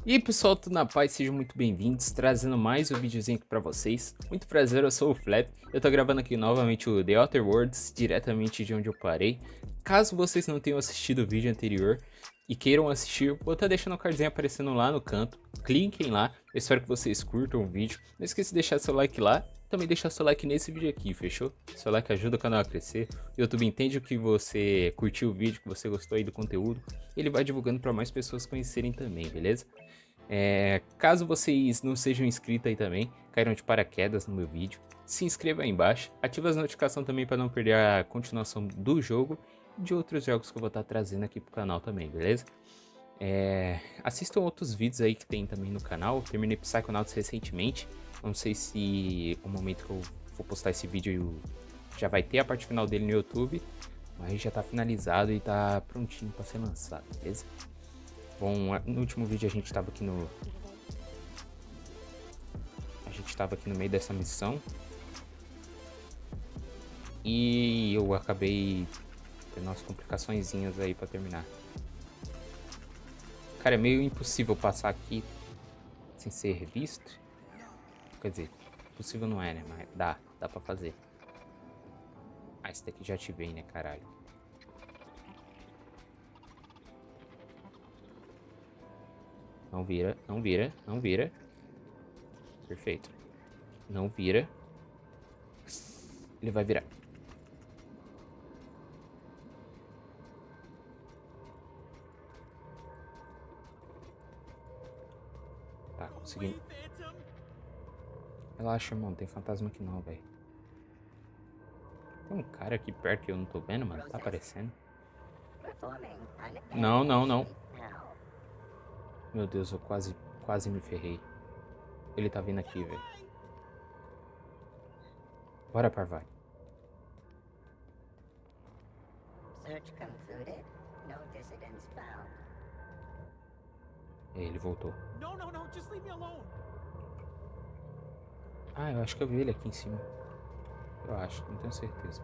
E aí pessoal, tudo na paz? Sejam muito bem-vindos, trazendo mais um videozinho aqui pra vocês. Muito prazer, eu sou o Flaapy. Eu tô gravando aqui novamente o The Outer Worlds, diretamente de onde eu parei. Caso vocês não tenham assistido o vídeo anterior e queiram assistir, vou estar deixando o cardzinho aparecendo lá no canto. Cliquem lá, eu espero que vocês curtam o vídeo. Não esqueça de deixar seu like lá, também deixar seu like nesse vídeo aqui, fechou? Seu like ajuda o canal a crescer, o YouTube entende que você curtiu o vídeo, que você gostou aí do conteúdo. Ele vai divulgando para mais pessoas conhecerem também, beleza? Caso vocês não sejam inscritos aí também, caíram de paraquedas no meu vídeo, se inscreva aí embaixo, ative as notificações também para não perder a continuação do jogo e de outros jogos que eu vou estar trazendo aqui pro canal também, beleza? Assistam outros vídeos aí que tem também no canal, eu terminei Psychonauts recentemente, não sei se o momento que eu for postar esse vídeo já vai ter a parte final dele no YouTube, mas já tá finalizado e tá prontinho para ser lançado, beleza? Bom, no último vídeo a gente tava aqui no... meio dessa missão. E eu acabei tendo umas complicaçõezinhas aí pra terminar. Cara, é meio impossível passar aqui sem ser visto. Quer dizer, possível não é, né? Mas dá pra fazer. Ah, esse daqui já ativei, né, caralho? Não vira, não vira, não vira. Perfeito. Não vira. Ele vai virar. Tá, consegui. Relaxa, irmão. Tem fantasma aqui não, velho. Tem um cara aqui perto que eu não tô vendo, mano. Tá aparecendo. Não, não, não. Meu Deus, eu quase me ferrei. Ele tá vindo aqui, velho. Bora, Parvati. Search concluded. No dissidents found. Ele voltou. No, just leave me alone. Ah, eu acho que eu vi ele aqui em cima. Eu acho, não tenho certeza.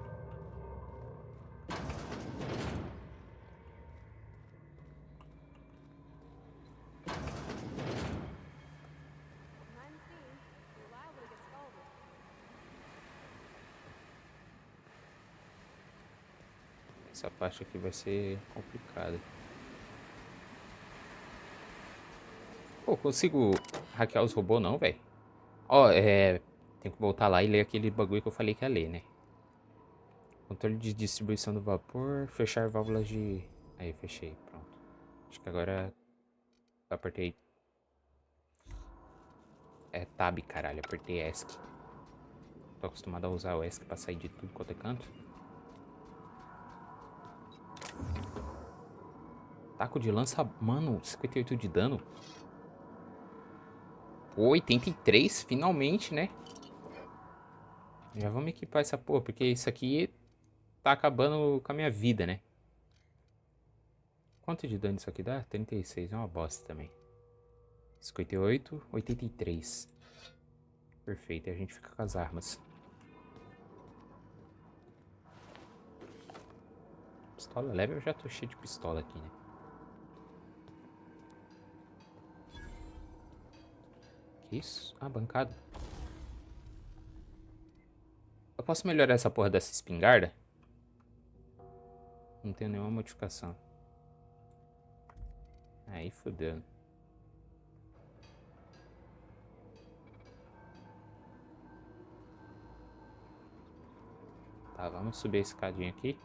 Essa parte aqui vai ser complicada. Pô, consigo hackear os robôs não, velho? Ó, tenho que voltar lá e ler aquele bagulho que eu falei que ia ler, né? Controle de distribuição do vapor, fechar válvulas de... Aí, fechei, pronto. Acho que agora eu apertei... Tab, caralho, apertei ESC. Tô acostumado a usar o ESC pra sair de tudo quanto é canto. Taco de lança, mano, 58 de dano. Pô, 83, finalmente, né? Já vamos equipar essa porra, porque isso aqui tá acabando com a minha vida, né? Quanto de dano isso aqui dá? 36, é uma bosta também. 58, 83. Perfeito, e a gente fica com as armas. Pistola leve, eu já tô cheio de pistola aqui, né? Que isso? Ah, bancada. Eu posso melhorar essa porra dessa espingarda? Não tenho nenhuma modificação. Aí fodeu. Tá, vamos subir a escadinha aqui.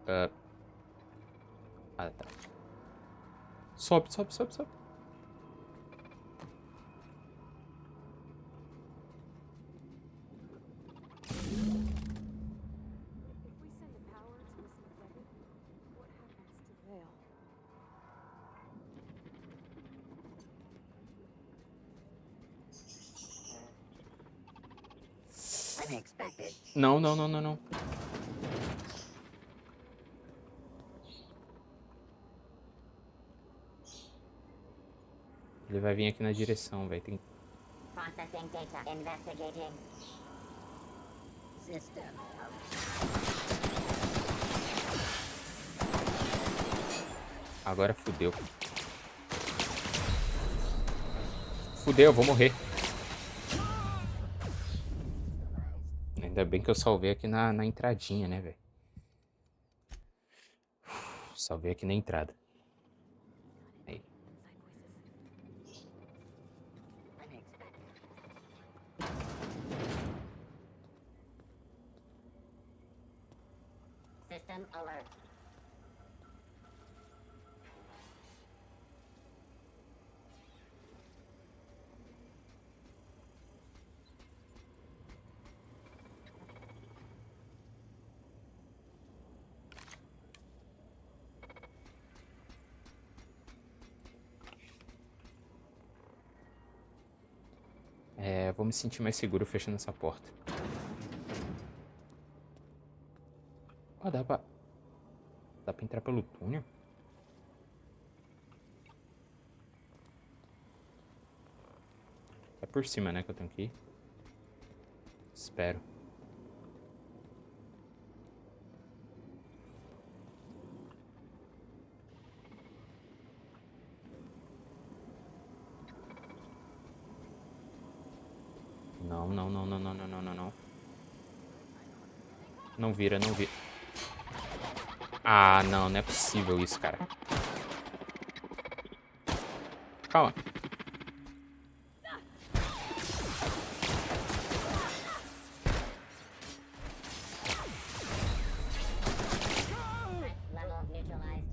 Ah, tá. Sobe, sobe, sobe, sobe. Unexpected. Não, não, não, não, não. Ele vai vir aqui na direção, velho. Tem... Processing data. Investigating. System. Agora fudeu. Fudeu, eu vou morrer. Ainda bem que eu salvei aqui na entradinha, né, velho? Salvei aqui na entrada. Aí. System alert. Vou me sentir mais seguro fechando essa porta. Ó, dá pra entrar pelo túnel? É por cima, né, que eu tenho que ir. Espero. Não, não, não, não, não, não, não, não, não. Não vira, não vira. Ah, não, não é possível isso, cara. Calma. Level neutralized.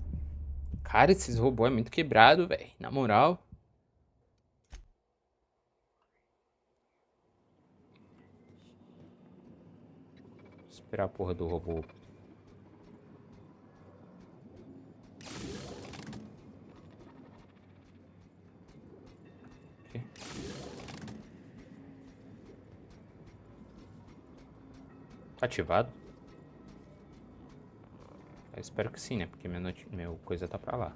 Cara, esses robôs é muito quebrado, velho. Na moral. Vou esperar a porra do robô. Aqui. Tá ativado? Eu espero que sim, né? Porque meu coisa tá pra lá.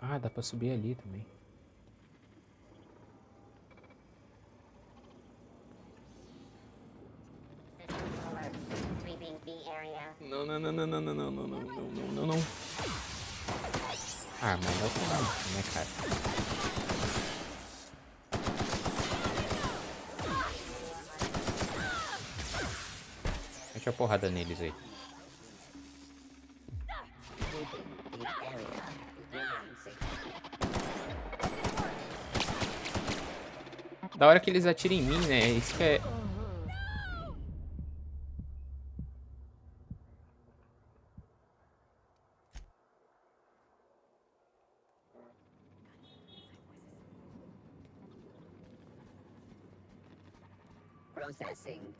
Ah, dá pra subir ali também. System alert. Sweeping the area. Não, não, não, não, não, não, não, não, não, não, não, não, não. Ah, mas é o né, cara? Mete a porrada neles aí. Sweeping the area. Resume safety. Da hora que eles atiram em mim, né? Isso que é... Processing.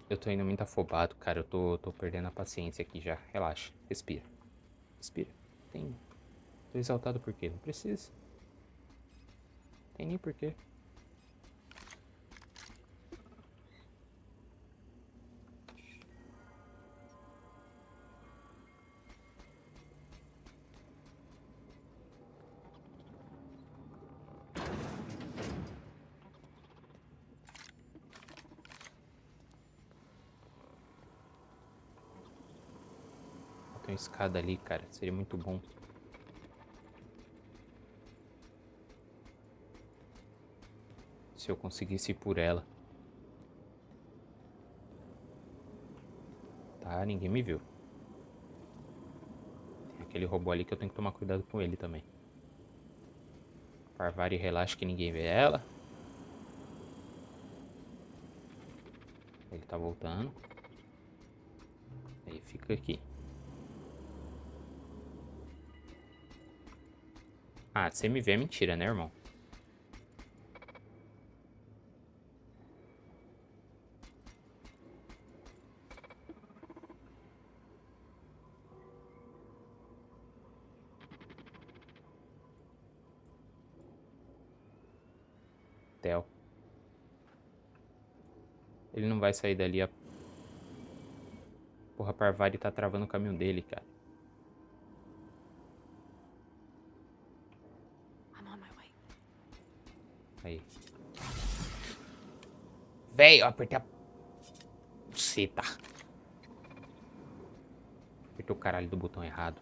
Eu tô indo muito afobado, cara. Eu tô perdendo a paciência aqui já. Relaxa. Respira. Respira. Tô exaltado por quê? Não precisa. Tem nem porquê. Tem uma escada ali, cara. Seria muito bom. Se eu conseguisse ir por ela. Tá, ninguém me viu. Tem aquele robô ali que eu tenho que tomar cuidado com ele também. Parvari, relaxa que ninguém vê ela. Ele tá voltando. Aí fica aqui. Ah, você me vê é mentira, né, irmão? Theo. Ele não vai sair dali. Porra, a Parvari tá travando o caminho dele, cara. I'm on my way. Aí. Véi, eu apertei a... Buceta. Apertei o caralho do botão errado.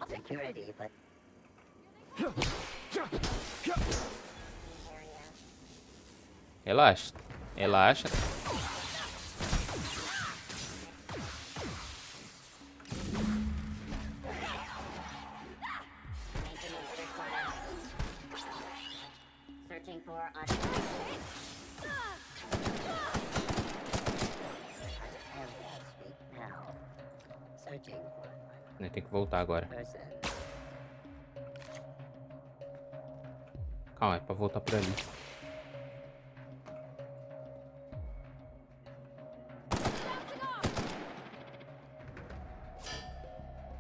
Security, but Relaxa. Relaxa. searching for audio. Speak now. Searching for Né, tem que voltar agora. person. Calma, é pra voltar por ali.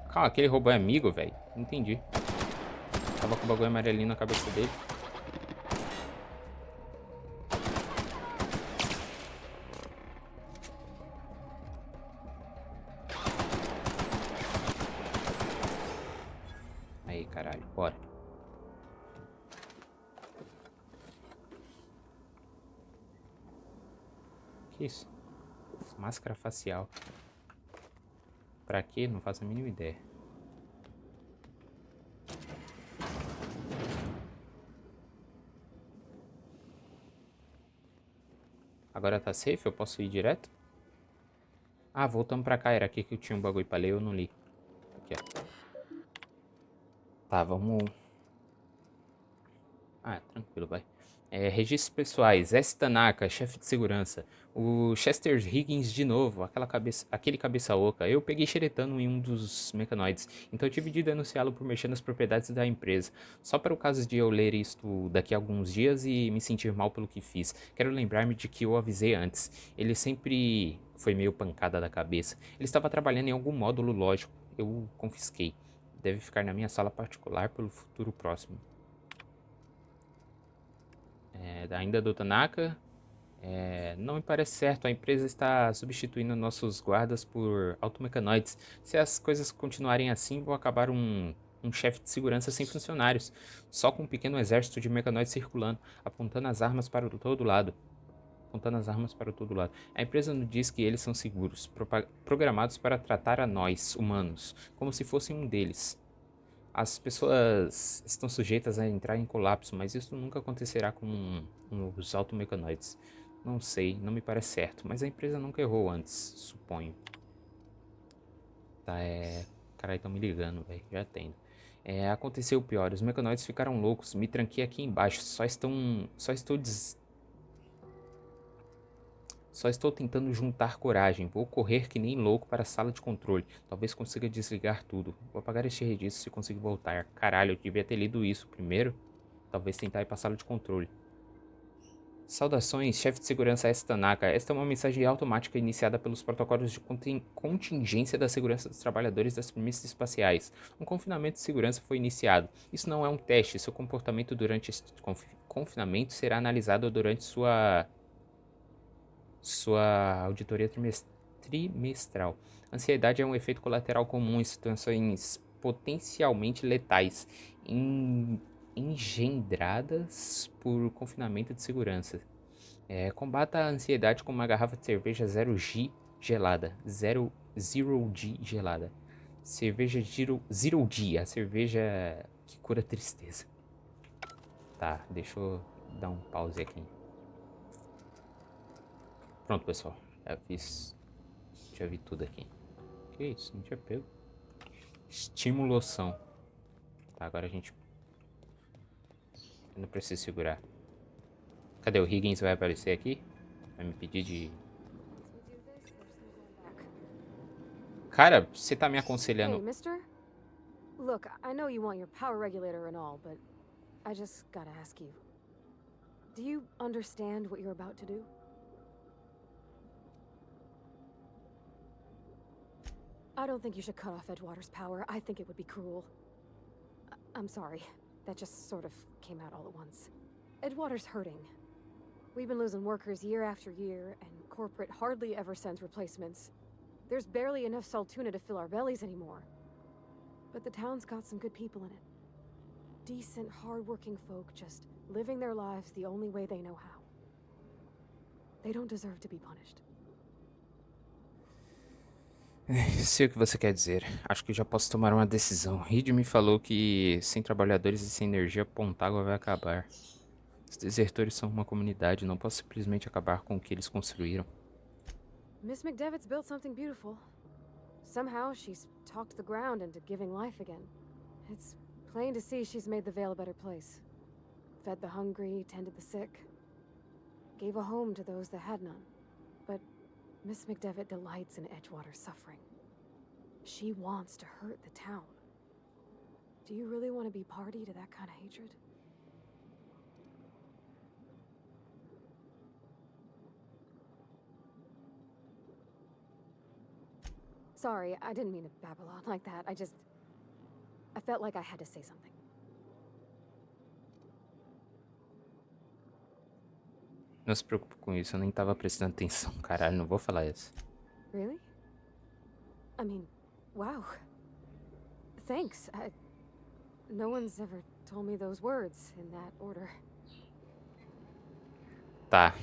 Calma, aquele robô é amigo, velho? Não entendi. Tava com o bagulho amarelinho na cabeça dele. Aí, caralho, bora. Que isso? Máscara facial. Pra quê? Não faço a mínima ideia. Agora tá safe? Eu posso ir direto? Ah, voltamos pra cá. Era aqui que eu tinha um bagulho pra ler, eu não li. Aqui, ó. Tá, vamos... Ah, tranquilo, vai. Registros pessoais. S. Tanaka, chefe de segurança. O Chester Higgins de novo, aquele cabeça oca. Eu peguei xeretando em um dos mecanoides, então eu tive de denunciá-lo por mexer nas propriedades da empresa. Só para o caso de eu ler isto daqui a alguns dias e me sentir mal pelo que fiz. Quero lembrar-me de que eu avisei antes. Ele sempre foi meio pancada da cabeça. Ele estava trabalhando em algum módulo lógico. Eu o confisquei. Deve ficar na minha sala particular pelo futuro próximo. Ainda do Tanaka. Não me parece certo, a empresa está substituindo nossos guardas por automecanoides. Se as coisas continuarem assim, vou acabar um chefe de segurança sem funcionários, só com um pequeno exército de mecanoides circulando, apontando as armas para todo lado. A empresa nos diz que eles são seguros, programados para tratar a nós, humanos, como se fossem um deles. As pessoas estão sujeitas a entrar em colapso, mas isso nunca acontecerá com os automecanoides. Não sei, não me parece certo, mas a empresa nunca errou antes, suponho. Tá, Caralho, estão me ligando, velho, já atendo. Aconteceu o pior, os mecanoides ficaram loucos, me tranquei aqui embaixo, Só estou tentando juntar coragem. Vou correr que nem louco para a sala de controle. Talvez consiga desligar tudo. Vou apagar este registro se conseguir voltar. Caralho, eu devia ter lido isso primeiro. Talvez tentar ir para a sala de controle. Saudações, chefe de segurança S. Tanaka. Esta é uma mensagem automática iniciada pelos protocolos de contingência da segurança dos trabalhadores das premissas espaciais. Um confinamento de segurança foi iniciado. Isso não é um teste. Seu comportamento durante este confinamento será analisado durante sua auditoria trimestral. Ansiedade é um efeito colateral comum em situações potencialmente letais, engendradas por confinamento de segurança. Combata a ansiedade com uma garrafa de cerveja Zero G gelada. Zero G gelada. Cerveja Zero G, a cerveja que cura tristeza. Tá, deixa eu dar um pause aqui. Pronto, pessoal. Já vi tudo aqui. Que isso? Não tinha pego. Estimulação. Tá, agora a gente... Eu não preciso segurar. Cadê o Higgins? Vai aparecer aqui? Vai me pedir de... Cara, você tá me Hey, aconselhando... mister? Look, I know you want your power regulator and all, but I just gotta ask you. Do you understand what you're about to do? I don't think you should cut off Edgewater's power. I think it would be cruel. I'm sorry. That just sort of came out all at once. Edgewater's hurting. We've been losing workers year after year, and corporate hardly ever sends replacements. There's barely enough saltuna to fill our bellies anymore. But the town's got some good people in it. Decent, hard-working folk just living their lives the only way they know how. They don't deserve to be punished. Sei o que você quer dizer. Acho que já posso tomar uma decisão. Reed me falou que sem trabalhadores e sem energia, Pontágua vai acabar. Os desertores são uma comunidade, não posso simplesmente acabar com o que eles construíram. Miss McDevitt's built something beautiful. Somehow she's talked the ground into giving life again. It's plain to see she's made the Vale a better place. Fed the hungry, tended the sick. Gave a home to those that had none. But Miss McDevitt delights in Edgewater's suffering. She wants to hurt the town. Do you really want to be party to that kind of hatred? Sorry, I didn't mean to babble on like that. I felt like I had to say something. Não se preocupe com isso, eu nem tava prestando atenção. Caralho, não vou falar isso. Really? I mean, wow. Thanks. No one's ever told me those words in that order. Tá.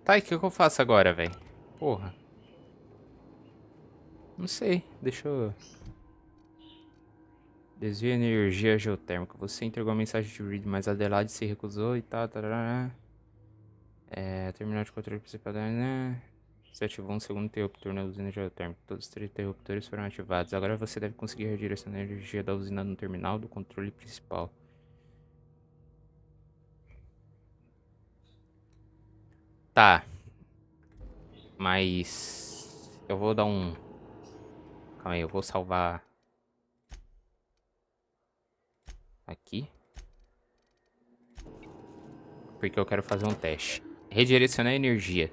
Tá, e o que eu faço agora, velho? Porra. Não sei, deixa eu... Desvia energia geotérmica. Você entregou a mensagem de Reed, mas Adelaide se recusou e tal. Terminal de controle principal da... Você ativou um segundo interruptor na usina geotérmica. Todos os 3 interruptores foram ativados. Agora você deve conseguir redirecionar a energia da usina no terminal do controle principal. Tá. Mas... eu vou dar um... Calma aí, eu vou salvar... aqui. Porque eu quero fazer um teste. Redirecionar a energia.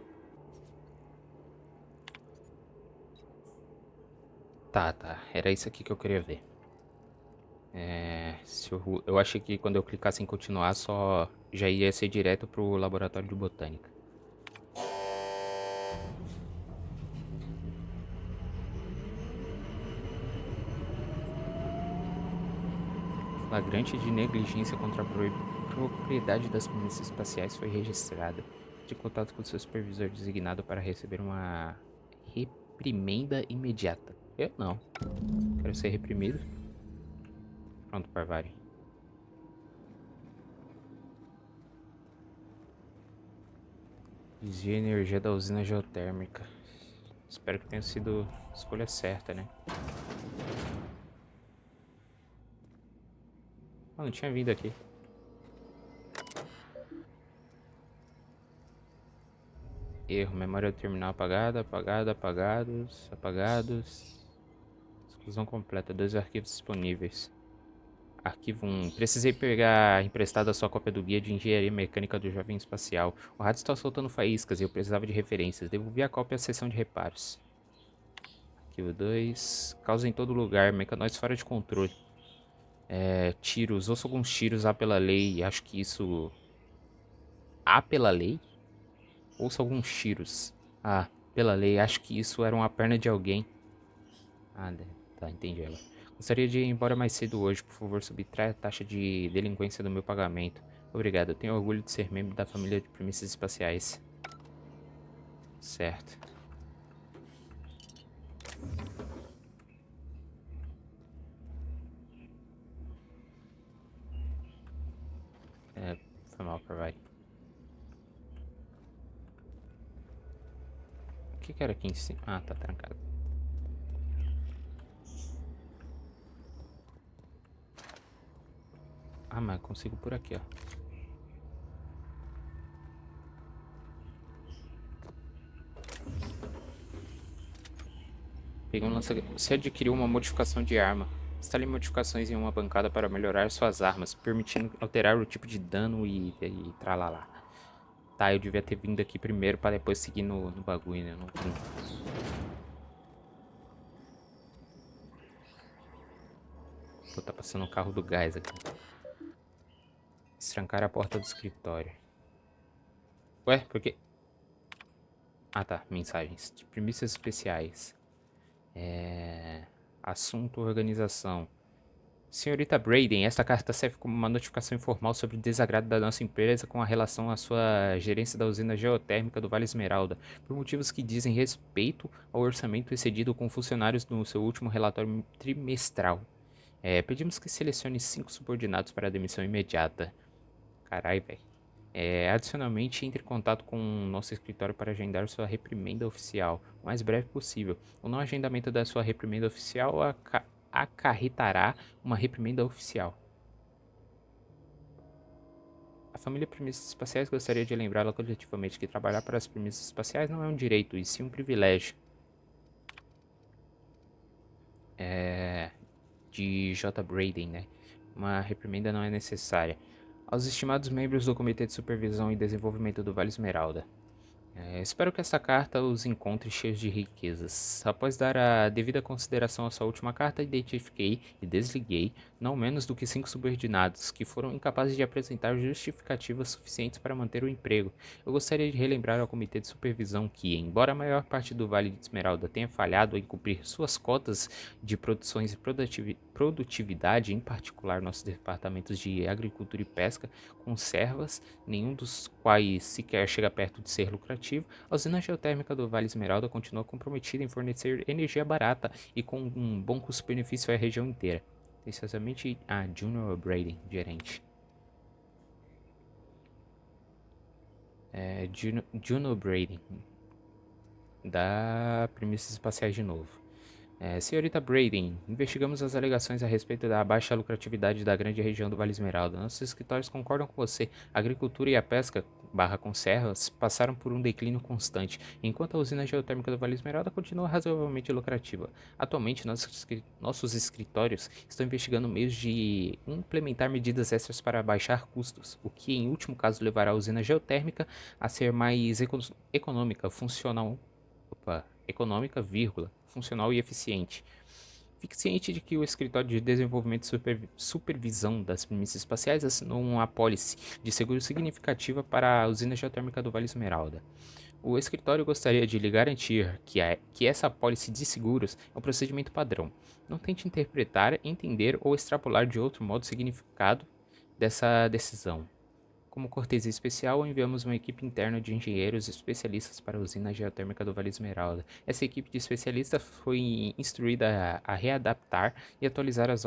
Tá. Era isso aqui que eu queria ver. Eu achei que quando eu clicasse em continuar, só já ia ser direto pro laboratório de botânica. Flagrante de negligência contra a propriedade das milícias espaciais foi registrada. De contato com seu supervisor designado para receber uma reprimenda imediata. Eu não. Quero ser reprimido. Pronto, Parvari. Desvia a energia da usina geotérmica. Espero que tenha sido a escolha certa, né? Ah, não tinha vindo aqui. Erro, memória do terminal apagada, apagados. Exclusão completa, 2 arquivos disponíveis. Arquivo 1. Precisei pegar emprestada a sua cópia do guia de engenharia mecânica do jovem espacial. O rádio está soltando faíscas e eu precisava de referências. Devolvi a cópia à seção de reparos. Arquivo 2. Causa em todo lugar, mecanóides fora de controle. Tiros, ouço alguns tiros, há pela lei. Acho que isso... há pela lei? Ouço alguns tiros. Ah, pela lei, acho que isso era uma perna de alguém. Ah, tá, entendi ela. Gostaria de ir embora mais cedo hoje. Por favor, subtrai a taxa de delinquência do meu pagamento. Obrigado, eu tenho orgulho de ser membro da família de premissas espaciais. Certo. Foi mal, vai. O que era aqui em cima? Ah, tá trancado. Ah, mas consigo por aqui, ó. Peguei um lança... Você adquiriu uma modificação de arma. Instale modificações em uma bancada para melhorar suas armas, permitindo alterar o tipo de dano e tralalá. Tá, eu devia ter vindo aqui primeiro para depois seguir no bagulho, né? Não vim. Pô, tá passando o carro do gás aqui. Estrancar a porta do escritório. Ué, por quê? Ah, tá. Mensagens. De premissas especiais. Assunto organização. Senhorita Braden, esta carta serve como uma notificação informal sobre o desagrado da nossa empresa com a relação à sua gerência da usina geotérmica do Vale Esmeralda, por motivos que dizem respeito ao orçamento excedido com funcionários no seu último relatório trimestral. Pedimos que selecione 5 subordinados para a demissão imediata. Carai, velho. Adicionalmente, entre em contato com o nosso escritório para agendar sua reprimenda oficial o mais breve possível. O não agendamento da sua reprimenda oficial acarretará uma reprimenda oficial. A família Premissas Espaciais gostaria de lembrá-la coletivamente que trabalhar para as premissas espaciais não é um direito, e sim um privilégio. De J. Braden, né? Uma reprimenda não é necessária. Aos estimados membros do Comitê de Supervisão e Desenvolvimento do Vale Esmeralda, espero que esta carta os encontre cheios de riquezas. Após dar a devida consideração à sua última carta, identifiquei e desliguei não menos do que 5 subordinados que foram incapazes de apresentar justificativas suficientes para manter o emprego. Eu gostaria de relembrar ao Comitê de Supervisão que, embora a maior parte do Vale de Esmeralda tenha falhado em cumprir suas cotas de produções e produtividade, em particular nossos departamentos de Agricultura e Pesca, conservas, nenhum dos quais sequer chega perto de ser lucrativo, a usina geotérmica do Vale Esmeralda continua comprometida em fornecer energia barata e com um bom custo-benefício à região inteira. Atenciosamente, a Junior Brady, gerente. Juno Brady, da Premissas Espaciais de novo. Senhorita Braden, investigamos as alegações a respeito da baixa lucratividade da grande região do Vale Esmeralda. Nossos escritórios concordam com você. A agricultura e a pesca, conservas, passaram por um declínio constante, enquanto a usina geotérmica do Vale Esmeralda continua razoavelmente lucrativa. Atualmente, nossos escritórios estão investigando meios de implementar medidas extras para baixar custos, o que, em último caso, levará a usina geotérmica a ser mais econômica, funcional. Econômica, funcional e eficiente. Fique ciente de que o Escritório de Desenvolvimento e Supervisão das Premissas Espaciais assinou uma apólice de seguro significativa para a usina geotérmica do Vale Esmeralda. O escritório gostaria de lhe garantir que essa apólice de seguros é um procedimento padrão. Não tente interpretar, entender ou extrapolar de outro modo o significado dessa decisão. Como cortesia especial, enviamos uma equipe interna de engenheiros especialistas para a usina geotérmica do Vale Esmeralda. Essa equipe de especialistas foi instruída a readaptar e atualizar os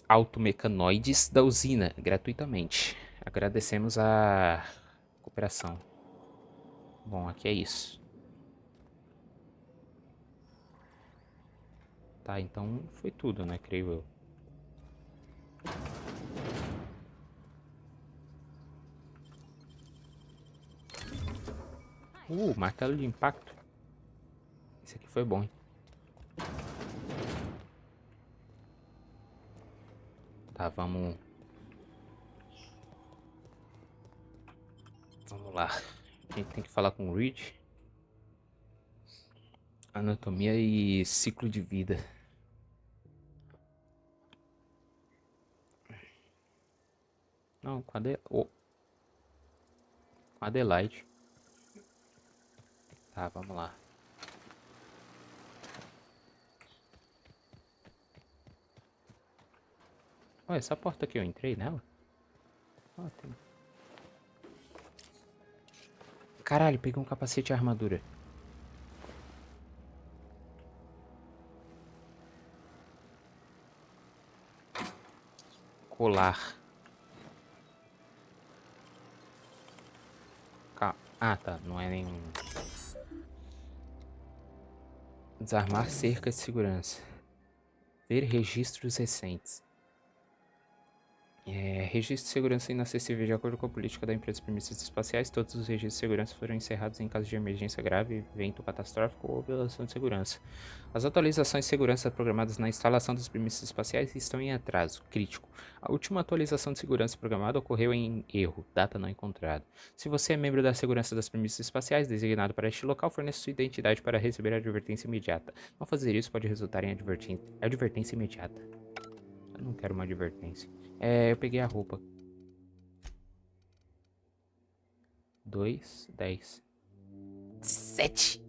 automecanoides da usina gratuitamente. Agradecemos a cooperação. Bom, aqui é isso. Tá, então foi tudo, né, creio eu. Martelo de impacto. Esse aqui foi bom, hein? Tá, vamos lá. A gente tem que falar com o Reed. Anatomia e ciclo de vida. Não, com Adelaide. Tá, vamos lá. Olha, essa porta aqui eu entrei nela? Tem... Caralho, peguei um capacete e armadura. Colar. Ah, tá. Não é nenhum... Desarmar cerca de segurança. Ver registros recentes. Registro de segurança inacessível. De acordo com a política da empresa de premissas espaciais, todos os registros de segurança foram encerrados em caso de emergência grave, evento catastrófico ou violação de segurança. As atualizações de segurança programadas na instalação das premissas espaciais estão em atraso crítico. A última atualização de segurança programada ocorreu em erro, data não encontrada. Se você é membro da segurança das premissas espaciais designado para este local, forneça sua identidade para receber a advertência imediata. Não fazer isso pode resultar em advertência imediata. Eu não quero uma advertência. Eu peguei a roupa. 2, 10. 7.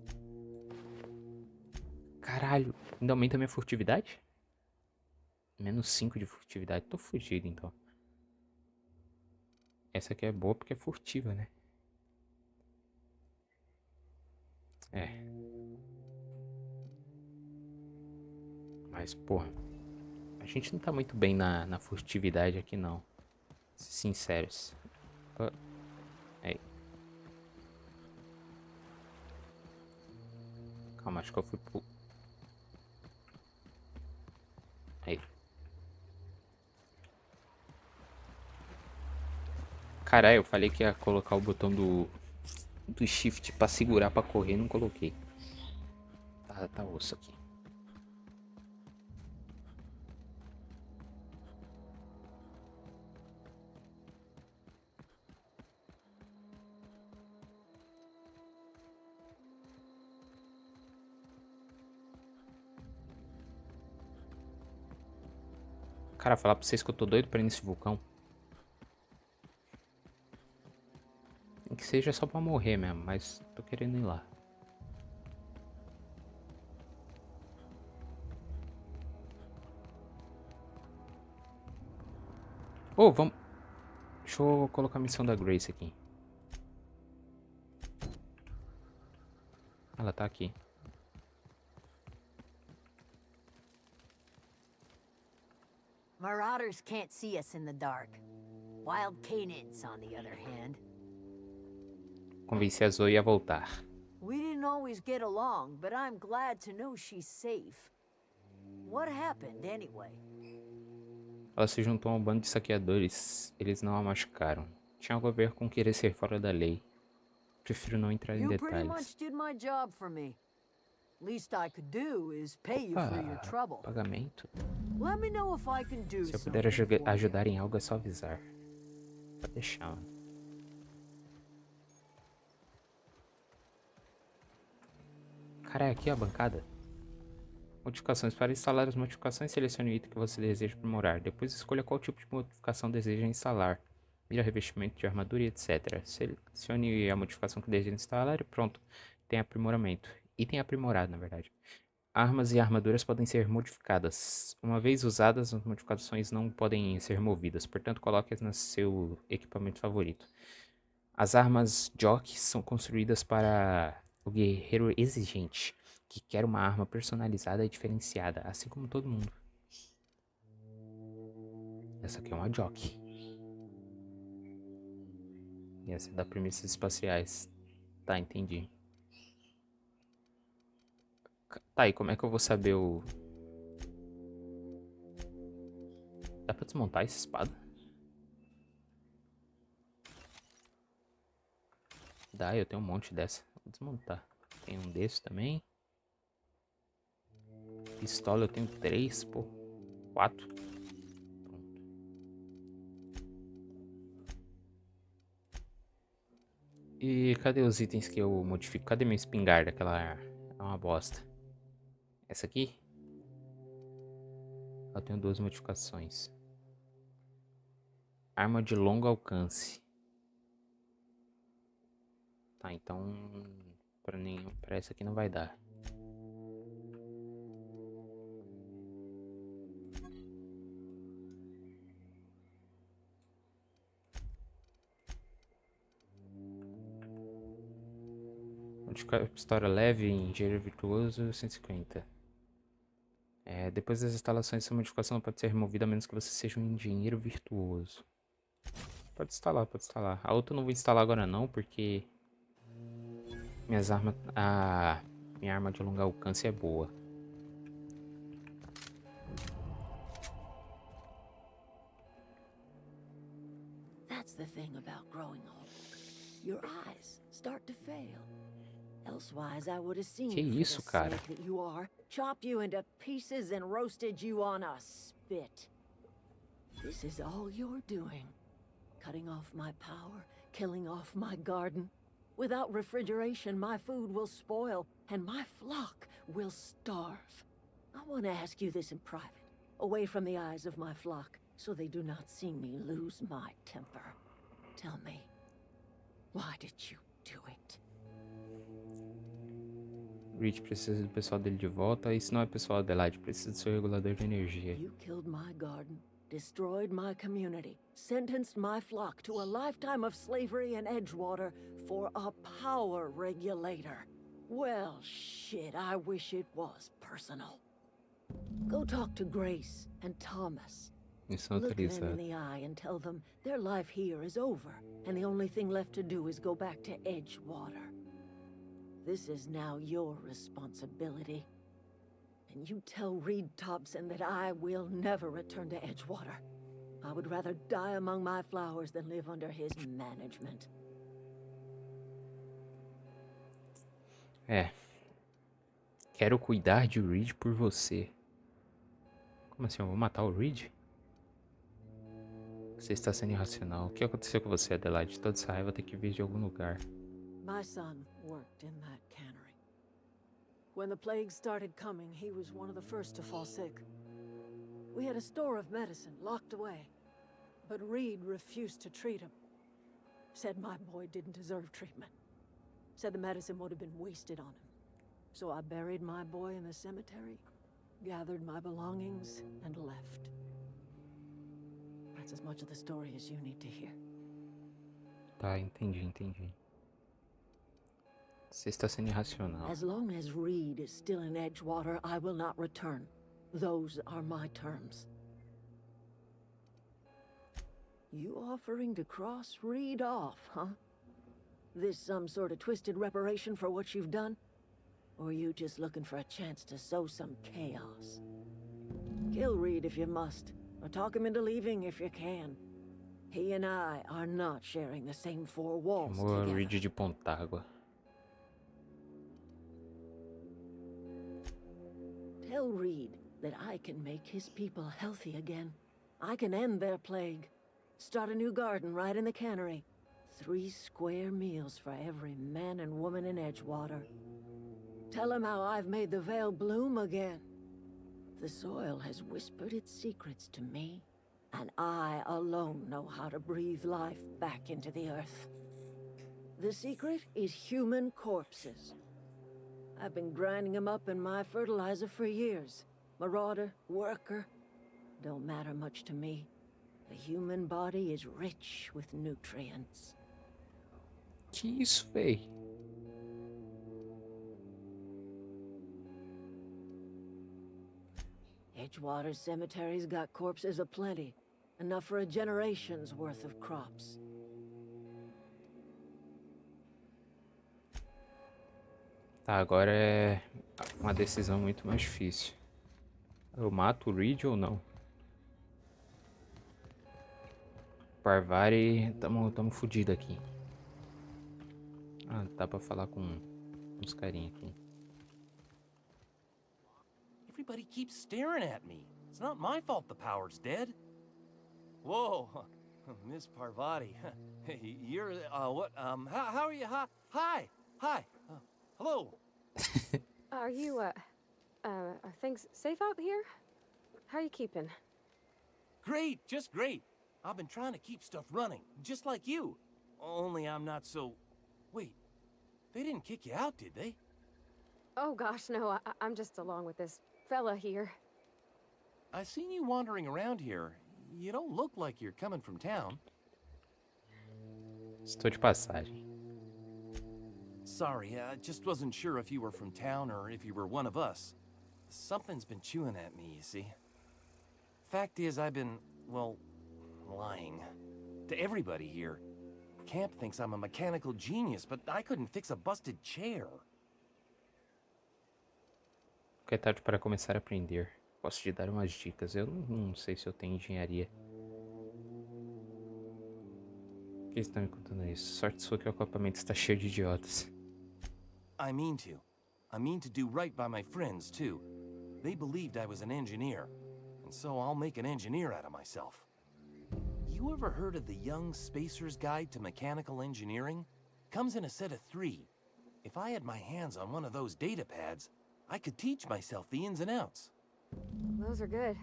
Caralho. Ainda aumenta a minha furtividade? Menos 5 de furtividade. Tô fugido, então. Essa aqui é boa porque é furtiva, né? Mas, porra. A gente não tá muito bem na furtividade aqui, não. Sinceros. Aí. Calma, acho que eu fui pro... Aí. Caralho, eu falei que ia colocar o botão do shift pra segurar pra correr, não coloquei. Tá osso aqui. Cara, falar pra vocês que eu tô doido pra ir nesse vulcão. Nem que seja só pra morrer mesmo, mas tô querendo ir lá. Ô, vamos... Deixa eu colocar a missão da Grace aqui. Ela tá aqui. Marauders can't see us in the dark. Wild canids, on the other hand. Convenci a Zoe a voltar. We didn't always get along, but I'm glad to know she's safe. What happened, anyway? Ela se juntou a um bando de saqueadores. Eles não a machucaram. Tinha algo a ver com querer ser fora da lei. Prefiro não entrar em You pretty detalhes. much did my job for me. Least I could do is pay you for your trouble. Pagamento? Let me know if I can do Se eu puder something for you. ajudar em algo, é só avisar. Pode deixar, mano. Cara, é aqui a bancada. Modificações. Para instalar as modificações, selecione o item que você deseja aprimorar. Depois escolha qual tipo de modificação deseja instalar. Mira revestimento de armadura e etc. Selecione a modificação que deseja instalar e pronto. Tem aprimoramento. Item aprimorado, na verdade. Armas e armaduras podem ser modificadas. Uma vez usadas, as modificações não podem ser removidas. Portanto, coloque-as no seu equipamento favorito. As armas Jock são construídas para o guerreiro exigente, que quer uma arma personalizada e diferenciada, assim como todo mundo. Essa aqui é uma Jock. E essa é da premissas espaciais. Tá, entendi. Tá, e como é que eu vou saber o... Dá pra desmontar essa espada? Dá, eu tenho um monte dessa. Vou desmontar. Tem um desse também. Pistola eu tenho 3, pô. 4. Pronto. E cadê os itens que eu modifico? Cadê minha espingarda? Aquela é uma bosta. Essa aqui? Eu tenho 2 modificações. Arma de longo alcance. Tá, então pra essa aqui não vai dar. Modificar pistola leve, engenheiro virtuoso, 150. Depois das instalações, essa modificação não pode ser removida a menos que você seja um engenheiro virtuoso. Pode instalar, pode instalar. A outra eu não vou instalar agora não, porque minhas armas, minha arma de longo alcance é boa. your eyes start to fail. Elsewise, I would have seen Que for isso, the cara? snake that you are, chopped you into pieces and roasted you on a spit. This is all you're doing. Cutting off my power, killing off my garden. Without refrigeration, my food will spoil, and my flock will starve. I want to ask you this in private, away from the eyes of my flock, so they do not see me lose my temper. Tell me, why did you do it? Reed precisa do pessoal dele de volta. Isso não é pessoal Adelaide, precisa do seu regulador de energia. You killed my garden, destroyed my community, sentenced my flock to a lifetime of slavery in Edgewater for a power regulator. Well, shit, I wish it was personal. Go talk to Grace and Thomas. Missão Look them in autorizada. the eye and tell them their life here is over, and the only thing left to do is go back to Edgewater. This is now your responsibility. And you tell Reed Tobson that I will never return to Edgewater. I would rather die among my flowers than live under his management. É. Quero cuidar de Reed por você. Como assim? Eu vou matar o Reed? Você está sendo irracional. O que aconteceu com você, Adelaide? Toda essa raiva tem que vir de algum lugar. My son worked in that cannery. When the plague started coming, he was one of the first to fall sick. We had a store of medicine locked away, but Reed refused to treat him. Said my boy didn't deserve treatment. Said the medicine would have been wasted on him. So I buried my boy in the cemetery, gathered my belongings, and left. That's as much of the story as you need to hear. Tá, entendi. Você está sendo irracional. As long as Reed is still in Edgewater, I will not return. Those are my terms. You offering to cross Reed off, huh? This some sort of twisted reparation for what you've done? Or are you just looking for a chance to sow some chaos? Kill Reed if you must, or talk him into leaving if you can. He and I are not sharing the same four walls Chamou a together. Reed de Pontágua. Tell Reed that I can make his people healthy again. I can end their plague. Start a new garden right in the cannery. 3 square meals for every man and woman in Edgewater. Tell him how I've made the Vale bloom again. The soil has whispered its secrets to me, and I alone know how to breathe life back into the earth. The secret is human corpses. I've been grinding them up in my fertilizer for years. Marauder, worker, don't matter much to me. The human body is rich with nutrients. Que isso, véi? Edgewater cemetery's got corpses aplenty. Enough for a generation's worth of crops. Tá, agora é uma decisão muito mais difícil. Eu mato o Reed ou não? Parvari, tamo fudido aqui. Ah, dá pra falar com uns carinha aqui. Everybody keeps staring at me. It's not my fault the power's dead. Whoa, Miss Parvati. You're, what, how are you? Hi. Hello. Are you, are things safe out here? How are you keeping? Great, just great. I've been trying to keep stuff running, just like you. Only I'm not so... Wait, they didn't kick you out, did they? Oh gosh, no, I'm just along with this fella here. I seen you wandering around here. You don't look like you're coming from town. Estou de passagem. Sorry, I just wasn't sure if you were from town or if you were one of us. Something's been chewing at me, you see. Fact is, I've been, well, lying. To everybody here. Camp thinks I'm a mechanical genius, but I couldn't fix a busted chair. É tarde para começar a aprender. Posso te dar umas dicas. Eu não sei se eu tenho engenharia. Por que estão me contando isso? Sorte sua que o acampamento está cheio de idiotas. I mean to. I mean to do right by my friends, too. They believed I was an engineer, and so I'll make an engineer out of myself. You ever heard of the Young Spacer's Guide to Mechanical Engineering? Comes in a set of 3. If I had my hands on one of those data pads, I could teach myself the ins and outs. Those are good.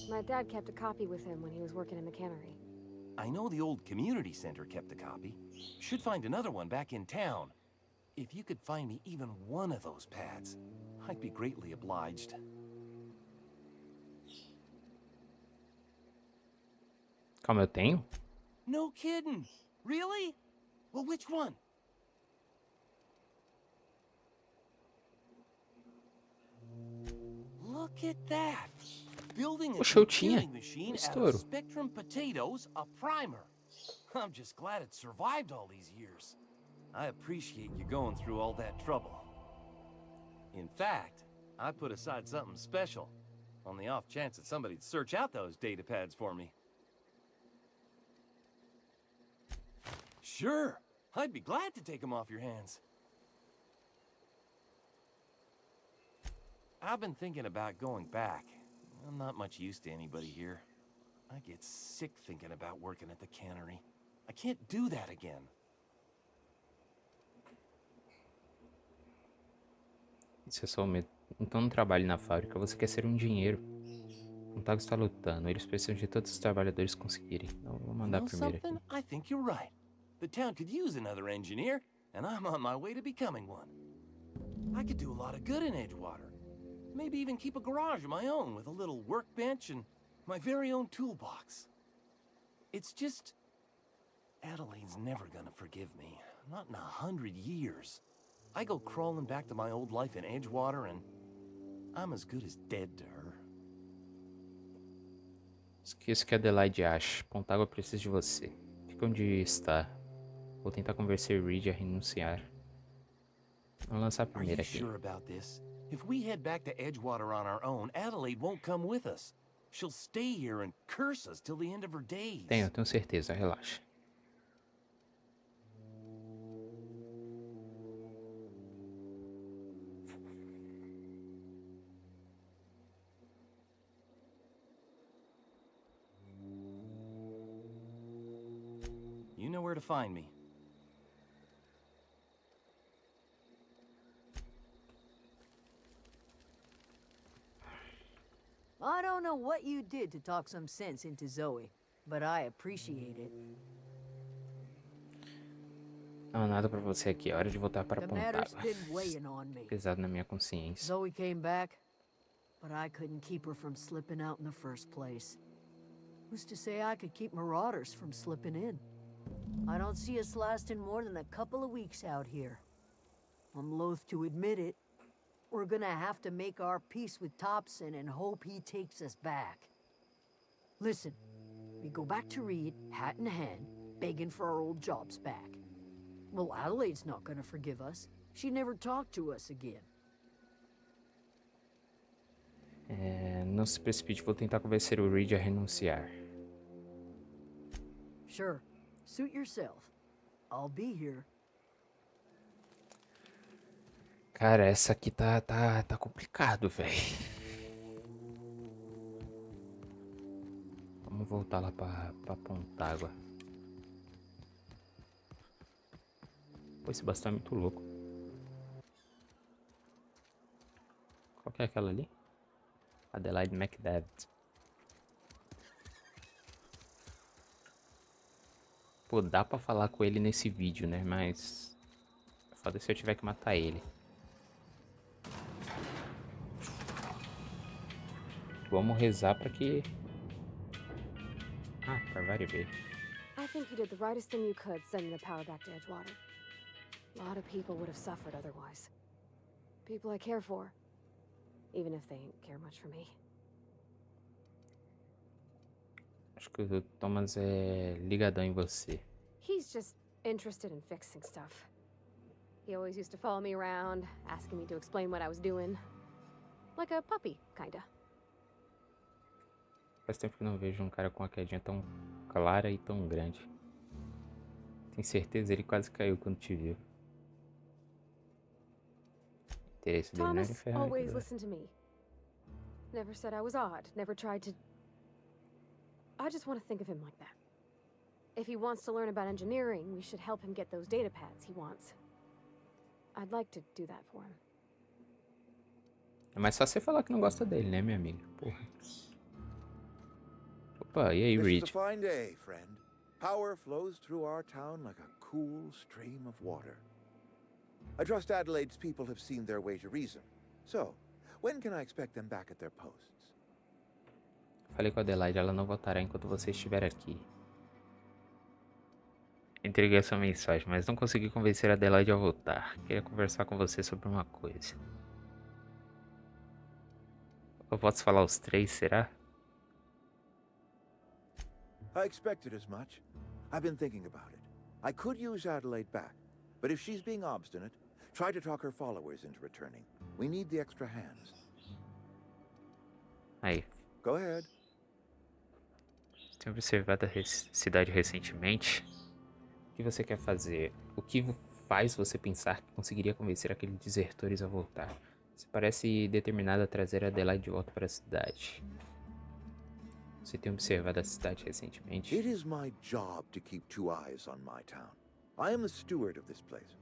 My dad kept a copy with him when he was working in the cannery. I know the old community center kept a copy. Should find another one back in town. If you could find me even one of those pads, I'd be greatly obliged. Calma, eu tenho? No kidding. Really? Well, which one? Look at that. Building a Poxa, eu tinha. computing machine out Estouro. of Spectrum potatoes, a primer. I'm just glad it survived all these years. I appreciate you going through all that trouble. In fact, I put aside something special, on the off chance that somebody'd search out those data pads for me. Sure, I'd be glad to take them off your hands. I've been thinking about going back. I'm not much use to anybody here. I get sick thinking about working at the cannery. I can't do that again. Isso é só o medo. Então não trabalhe na fábrica, você quer ser um engenheiro. O Tago está lutando, eles precisam de todos os trabalhadores conseguirem. Não vou You mandar know primeiro aqui. something? I think you're right. The town could use another engineer, and I'm on my way to becoming one. I could do a lot of good in Edgewater. Maybe even keep a garage of my own with a little workbench and my very own toolbox. It's just... Adelaide's never gonna forgive me. Not in 100 years. I go crawling back to my old life in Edgewater and I'm as good as dead to her. Esqueça o que a Adelaide acha. Pontágua precisa de você. Fica onde está. Vou tentar convencer Reed a renunciar. Vamos lançar a Are primeira you aqui. sure about this? If we head back to Edgewater on our own, Adelaide won't come with us. She'll stay here and curse us till the end of her days. Tenho certeza, relaxa. You know where to find me. I don't know what you did to talk some sense into Zoe, but I appreciate it. Não, nada pra você aqui. É hora de voltar para The matter's Pontágua. been weighing on me. Pesado na minha consciência. Zoe came back, but I couldn't keep her from slipping out in the first place. Who's to say I could keep marauders from slipping in? I don't see us lasting more than a couple of weeks out here. I'm loath to admit it. We're gonna have to make our peace with Tobson and hope he takes us back. Listen, we go back to Reed, hat in hand, begging for our old jobs back. Well, Adelaide's not gonna forgive us. She never talked to us again. Não se precipite, vou tentar convencer o Reed a renunciar. Sure, suit yourself. I'll be here. Cara, essa aqui tá complicado, velho. Vamos voltar lá pra Pontágua. Pô, esse bastão é muito louco. Qual que é aquela ali? Adelaide McDavid. Pô, dá pra falar com ele nesse vídeo, né? Mas... foda se eu tiver que matar ele. Vamos rezar pra que... Ah, pra variar. I think you did the rightest thing you could sending the power back to Edgewater. A lot of people would have suffered otherwise. People I care for. Even if they ain't care much for me. Acho que o Thomas é ligadão em você. He's just interested in fixing stuff. He always used to follow me around, asking me to explain what I was doing. Like a puppy, kinda. Faz tempo que não vejo um cara com uma quedinha tão clara e tão grande. Tenho certeza, ele quase caiu quando te viu. O interesse dele não era Thomas ferrar always aquilo. listened to me. Never said I was odd, never tried to... I just want to think of him like that. If he wants to learn about engineering, we should help him get those data pads he wants. I'd like to do that for him. É mais só você falar que não gosta dele, né, minha amiga? Porra. Opa, e aí, This is Reed? a fine day, friend. Power flows through our town like a cool stream of water. I trust Adelaide's people have seen their way to reason. So, when can I expect them back at their posts? Falei com a Adelaide, ela não voltará enquanto você estiver aqui. Entreguei sua mensagem, mas não consegui convencer a Adelaide a voltar. Queria conversar com você sobre uma coisa. Eu posso falar os três, será? I expected as much. I've been thinking about it. I could use Adelaide back, but if she's being obstinate, try to talk her followers into returning. We need the extra hands. Aí, Go ahead. tenho observado a cidade recentemente. O que você quer fazer? O que faz você pensar que conseguiria convencer aqueles desertores a voltar? Você parece determinado a trazer a Adelaide de volta para a cidade. Você tem observado a cidade recentemente? It is my job to keep two eyes on my town. I am the steward of this place,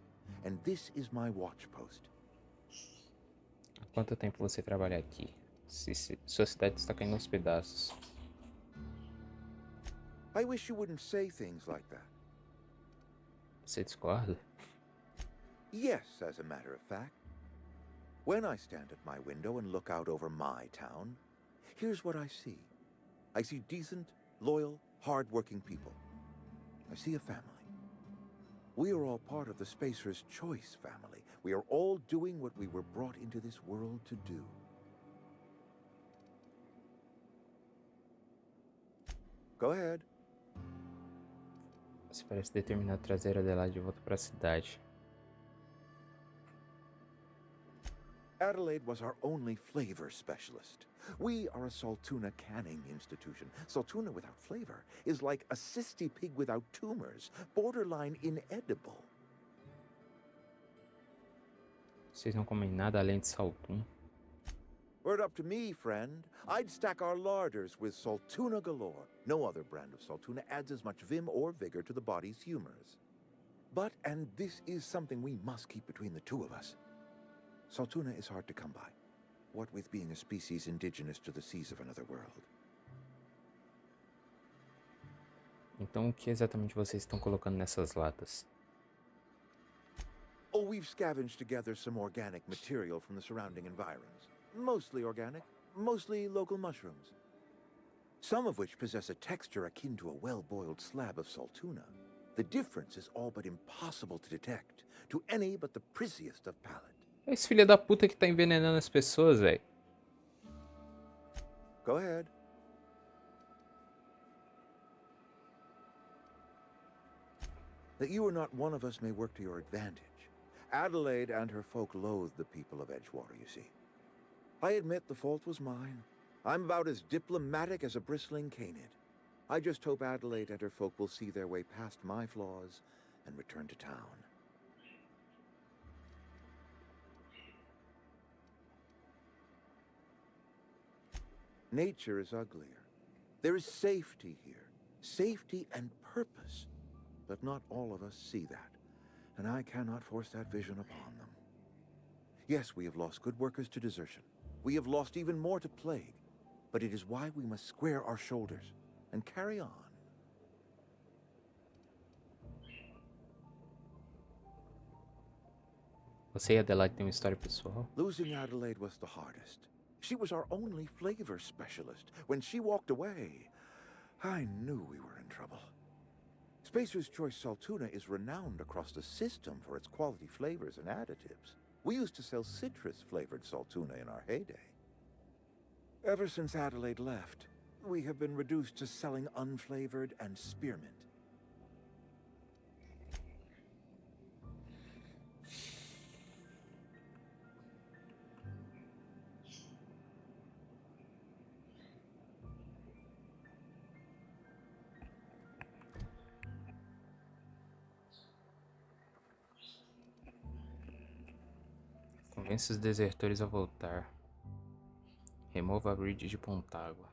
and this is my watch post. Há quanto tempo você trabalha aqui? Sua cidade está caindo aos pedaços. I wish you wouldn't say things like that. Você discorda? Yes, as a matter of fact. When I stand at my window and look out over my town, here's what I see. I see decent, loyal, hard-working people. I see a family. We are all part of the Spacer's Choice family. We are all doing what we were brought into this world to do. Go ahead. Você parece determinado a trazer a Adelaide de volta para a cidade. Adelaide was our only flavor specialist. We are a Saltuna canning institution. Saltuna without flavor is like a cysty pig without tumors, borderline inedible. Vocês não comem nada além de saltum. Were it up to me, friend, I'd stack our larders with Saltuna galore. No other brand of Saltuna adds as much vim or vigor to the body's humors. But, and this is something we must keep between the two of us, Saltuna is hard to come by, what with being a species indigenous to the seas of another world. Então o que exatamente vocês estão colocando nessas latas? Oh, we've scavenged together some organic material from the surrounding environs. Mostly organic, mostly local mushrooms. Some of which possess a texture akin to a well-boiled slab of Saltuna. The difference is all but impossible to detect to any but the prissiest of palate. É esse filho da puta que tá envenenando as pessoas, velho. Go ahead. That you are not one of us may work to your advantage. Adelaide and her folk loathe the people of Edgewater, you see. I admit the fault was mine. I'm about as diplomatic as a bristling canid. I just hope Adelaide and her folk will see their way past my flaws and return to town. Nature is uglier. There is safety here. Safety and purpose. But not all of us see that. And I cannot force that vision upon them. Yes, we have lost good workers to desertion. We have lost even more to plague. But it is why we must square our shoulders and carry on. Você e a Adelaide têm uma história pessoal? Losing Adelaide was the hardest. She was our only flavor specialist. When she walked away, I knew we were in trouble. Spacer's Choice Saltuna is renowned across the system for its quality flavors and additives. We used to sell citrus-flavored Saltuna in our heyday. Ever since Adelaide left, we have been reduced to selling unflavored and spearmint. Convence os desertores a voltar. Remova a bridge de Pontágua.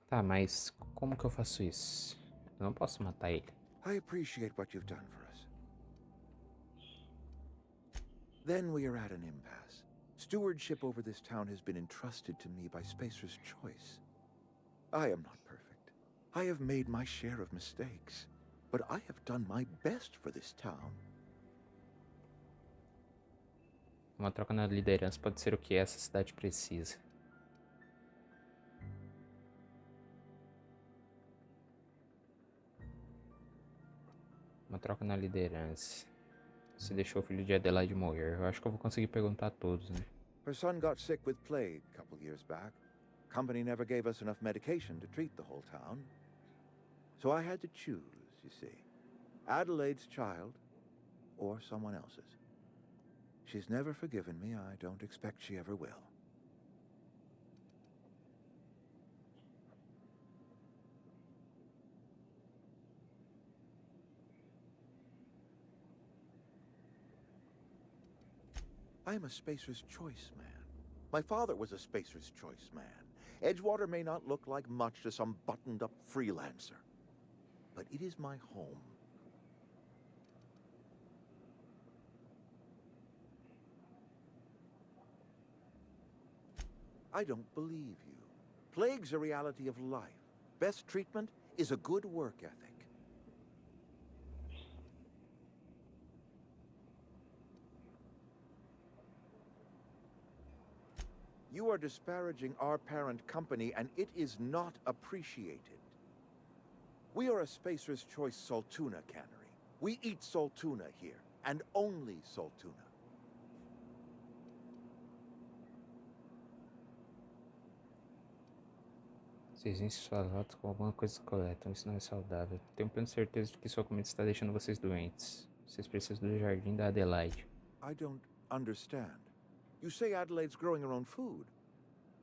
Tá, mas como que eu faço isso? Eu não posso matar ele. I appreciate what you've done for us. Then we are at an impasse. Stewardship over this town has been entrusted to me by Spacer's choice. I am not perfect. I have made my share of mistakes, but I have done my best for this town. Uma troca na liderança pode ser o que essa cidade precisa. Uma troca na liderança. Você deixou o filho de Adelaide morrer. Eu acho que eu vou conseguir perguntar a todos, né? Her son got sick with plague a couple years back. Company never gave us enough medication to treat the whole town. So I had to choose, you see. Adelaide's child or someone else's. She's never forgiven me. I don't expect she ever will. I am a Spacer's Choice man. My father was a Spacer's Choice man. Edgewater may not look like much to some buttoned-up freelancer, but it is my home. I don't believe you. Plague's a reality of life. Best treatment is a good work ethic. You are disparaging our parent company, and it is not appreciated. We are a Spacer's Choice Saltuna cannery. We eat Saltuna here, and only Saltuna. Vocês enchem suas latas com alguma coisa que coletam. Isso não é saudável. Tenho plena certeza de que sua comida está deixando vocês doentes. Vocês precisam do jardim da Adelaide. I don't understand. You say Adelaide's growing her own food,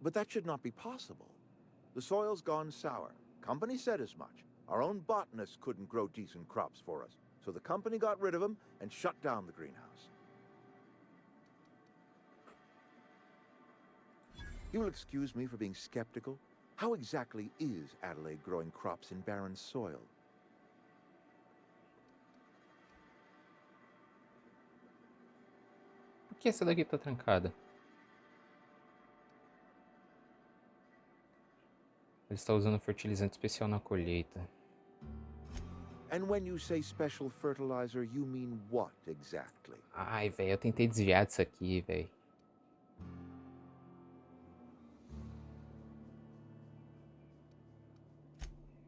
but that should not be possible. The soil's gone sour. Company said as much. Our own botanists couldn't grow decent crops for us, so the company got rid of them and shut down the greenhouse. You'll excuse me for being skeptical. How exactly is Adelaide growing crops in barren soil? Por que essa daqui tá trancada? Ele está usando fertilizante especial na colheita. And when you say special fertilizer, you mean what exactly? Ai, velho, eu tentei desviar disso aqui, velho.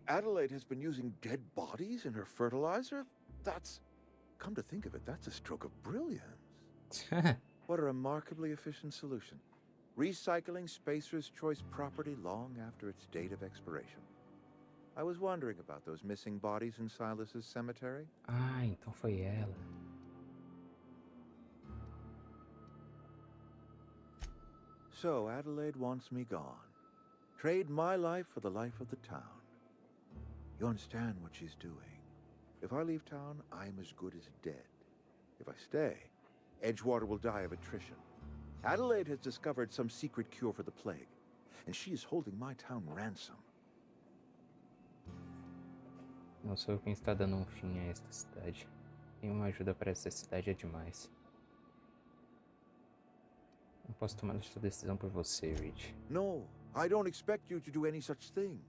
Adelaide has been using dead bodies in her fertilizer? That's... Come to think of it, that's a stroke of brilliance. What a remarkably efficient solution. Recycling Spacer's Choice property long after its date of expiration. I was wondering about those missing bodies in Silas's cemetery. Ah, então foi ela. So Adelaide wants me gone. Trade my life for the life of the town. You understand what she's doing. If I leave town, I'm as good as dead. If I stay, Edgewater will die of attrition. Adelaide has discovered some secret cure for the plague, and she is holding my town ransom. Não sou eu quem está dando um fim a esta cidade. Nenhuma ajuda para esta cidade é demais. Não posso tomar esta decisão por você, Reed. No, I don't expect you to do any such thing.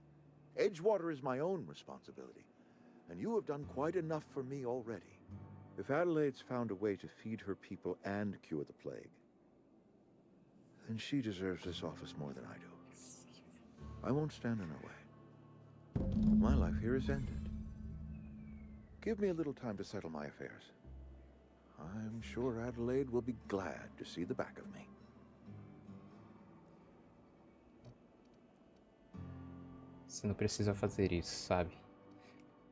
Edgewater is my own responsibility, and you have done quite enough for me already. If Adelaide's found a way to feed her people and cure the plague, then she deserves this office more than I do. I won't stand in her way. My life here is ended. Give me a little time to settle my affairs. I'm sure Adelaide will be glad to see the back of me. Você não precisa fazer isso, sabe?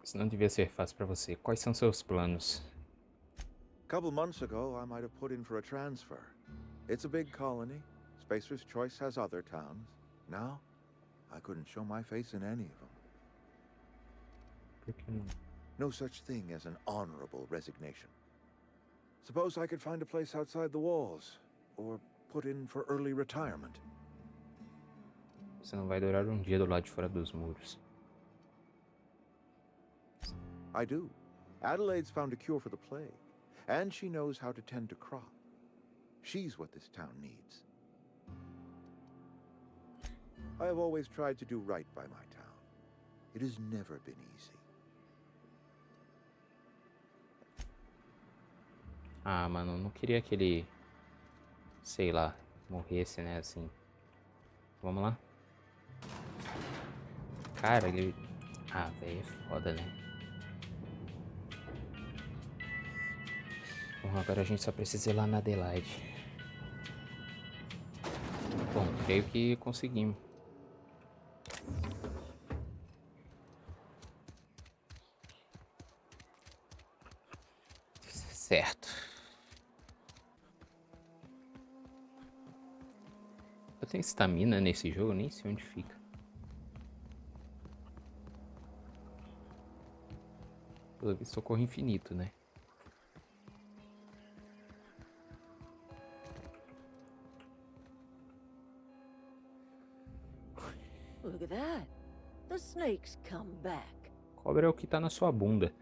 Isso não devia ser fácil para você. Quais são seus planos? A couple months ago, I might have put in for a transfer. It's a big colony. Spacer's Choice has other towns. Now, I couldn't show my face in any of them. Por que não? No such thing as an honorable resignation. Suppose I could find a place outside the walls, or put in for early retirement. Você não vai durar um dia do lado de fora dos muros. I do. Adelaide's found a cure for the plague, and she knows how to tend to crop. She's what this town needs. I have always tried to do right by my town. It has never been easy. Ah, mano, não queria que ele, sei lá, morresse, né, assim. Vamos lá. Cara, ele... Ah, velho, é foda, né? Bom, agora a gente só precisa ir lá na Adelaide. Bom, creio que conseguimos. Certo. Eu tenho estamina nesse jogo, nem sei onde fica. Pelo visto, socorro infinito, né? Look at that. The snake's come back. Cobra é o que tá na sua bunda.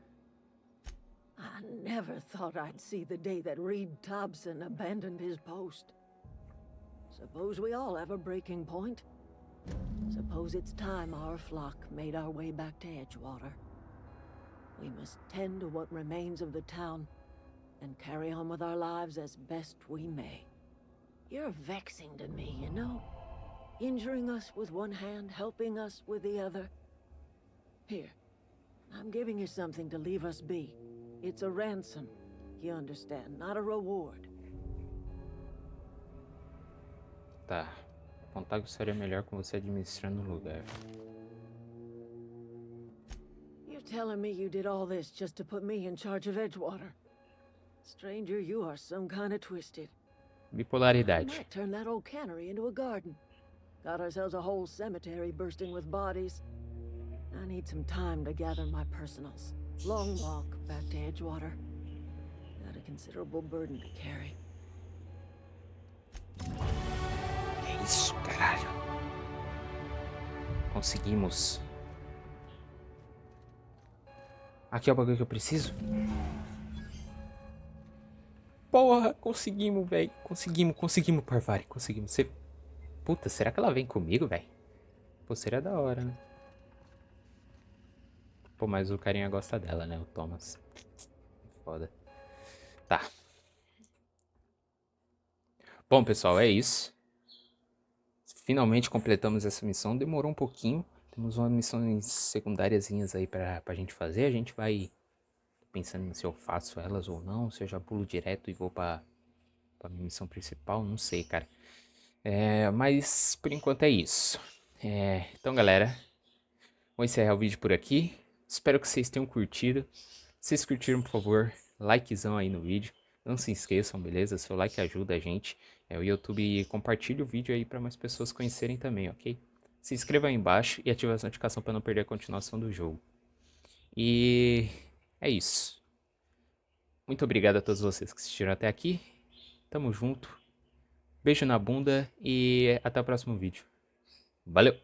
I never thought I'd see the day that Reed Tobson abandoned his post. Suppose we all have a breaking point. Suppose it's time our flock made our way back to Edgewater. We must tend to what remains of the town and carry on with our lives as best we may. You're vexing to me, you know? Injuring us with one hand, helping us with the other. Here, I'm giving you something to leave us be. It's a ransom, you understand, not a reward. Tá. Apontar que seria melhor com você administrando o lugar. You're telling me you did all this just to put me in charge of Edgewater? Stranger, you are some kind of twisted. We Bipolaridade. might turn that old cannery into a garden. Got ourselves a whole cemetery bursting with bodies. I need some time to gather my personals. Long walk back to Edgewater. Got a considerable burden to carry. É isso, caralho. Conseguimos. Aqui é o bagulho que eu preciso. Porra, conseguimos, velho. Conseguimos, Parvari. Conseguimos. Você... Puta, será que ela vem comigo, velho? Pô, seria da hora, né? Pô, mas o carinha gosta dela, né? O Thomas. Foda. Tá. Bom, pessoal, é isso. Finalmente completamos essa missão. Demorou um pouquinho. Temos umas missões secundáriazinhas aí pra gente fazer. A gente vai pensando se eu faço elas ou não. Se eu já pulo direto e vou pra minha missão principal. Não sei, cara. Mas por enquanto é isso. Então, galera, vou encerrar o vídeo por aqui. Espero que vocês tenham curtido. Se vocês curtiram, por favor, likezão aí no vídeo. Não se esqueçam, beleza? Seu like ajuda a gente. O YouTube compartilha o vídeo aí para mais pessoas conhecerem também, ok? Se inscreva aí embaixo e ative a notificação para não perder a continuação do jogo. E é isso. Muito obrigado a todos vocês que assistiram até aqui. Tamo junto. Beijo na bunda e até o próximo vídeo. Valeu!